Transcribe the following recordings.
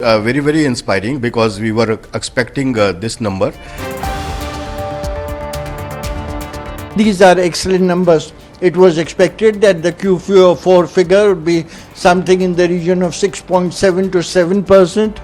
Very inspiring because we were expecting this number. These are excellent numbers. It was expected that the Q4 figure would be something in the region of 6.7 to 7%.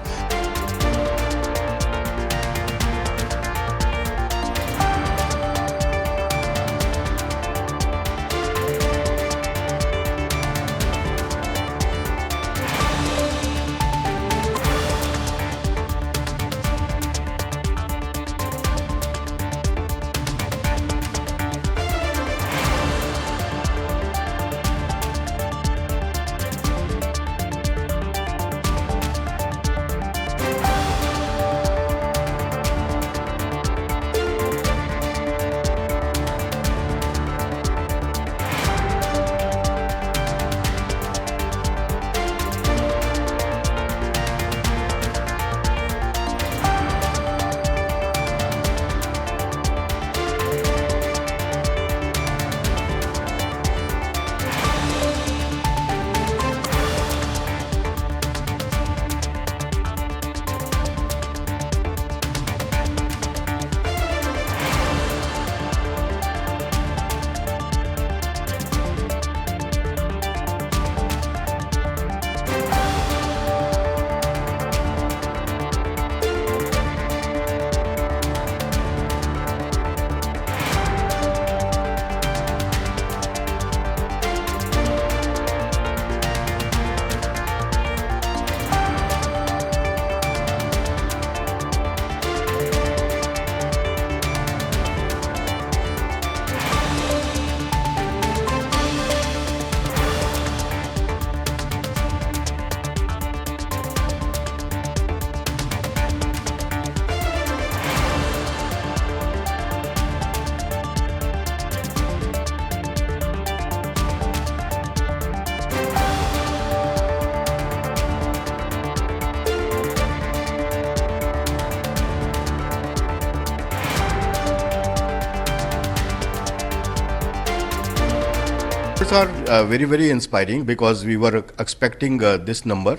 These are very inspiring because we were expecting this number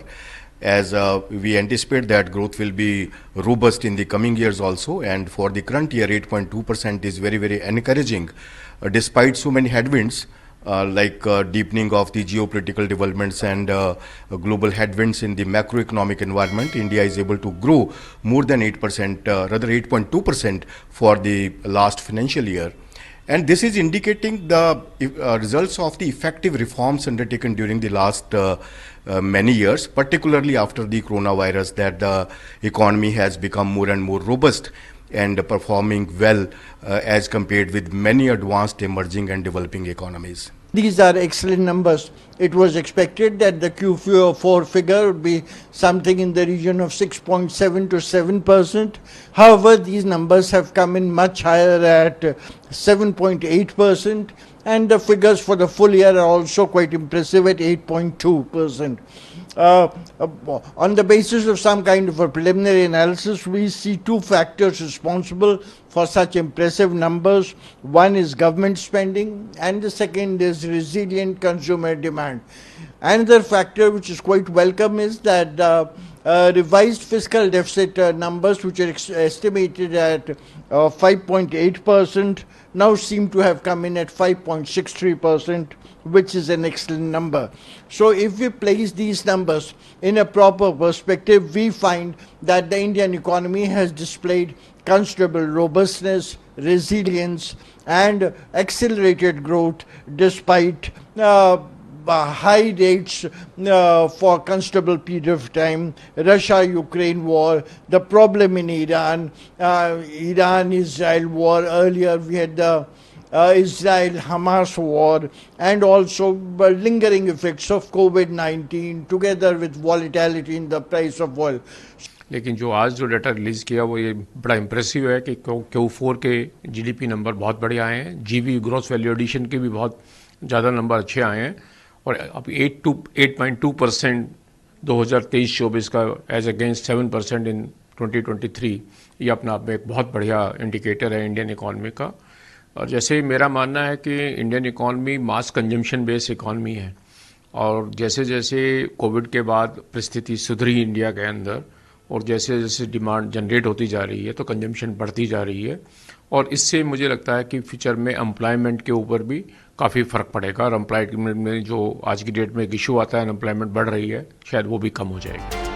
as we anticipate that growth will be robust in the coming years also, and for the current year 8.2% is very encouraging despite so many headwinds like deepening of the geopolitical developments and global headwinds in the macroeconomic environment. India is able to grow more than 8%, rather 8.2% for the last financial year. And this is indicating the results of the effective reforms undertaken during the last many years, particularly after the coronavirus, that the economy has become more and more robust and performing well as compared with many advanced emerging and developing economies. These are excellent numbers. It was expected that the Q4 figure would be something in the region of 6.7 to 7%. However, these numbers have come in much higher at 7.8%, and the figures for the full year are also quite impressive at 8.2%. On the basis of some kind of a preliminary analysis, we see two factors responsible for such impressive numbers. One is government spending, and the second is resilient consumer demand. Another factor which is quite welcome is that revised fiscal deficit numbers, which are estimated at 5.8%, now seem to have come in at 5.63%, which is an excellent number. So if we place these numbers in a proper perspective, we find that the Indian economy has displayed considerable robustness, resilience, and accelerated growth despite high rates for considerable period of time, Russia-Ukraine war, the problem in Iran, Iran-Israel war. Earlier we had the Israel-Hamas war, and also lingering effects of COVID-19 together with volatility in the price of oil. लेकिन जो आज जो data release किया वो ये बड़ा impressive है कि Q4 के जीडीपी नंबर बहुत बढ़िया आए हैं, जीवी ग्रॉस वैल्यू एडिशन के भी बहुत ज़्यादा नंबर अच्छे आए हैं, और अब 8.2% 2023-24 का एज अगेंस्ट 7% इन 2023, ये अपना आप में एक बहुत बढ़िया इंडिकेटर है इंडियन इकॉनमी का। और जैसे मेरा मानना है कि इंडियन इकॉनमी मास कंजम्पशन बेस्ड इकॉनमी है, और जैसे जैसे कोविड के बाद परिस्थिति सुधरी इंडिया के अंदर और जैसे जैसे डिमांड जनरेट होती जा रही है तो कंजम्पशन बढ़ती जा रही है और इससे मुझे लगता है कि फ्यूचर में एम्प्लॉयमेंट के ऊपर भी काफ़ी फ़र्क पड़ेगा और एम्प्लॉयमेंट में जो आज की डेट में एक इशू आता है अनएम्प्लॉयमेंट बढ़ रही है शायद वो भी कम हो जाएगी।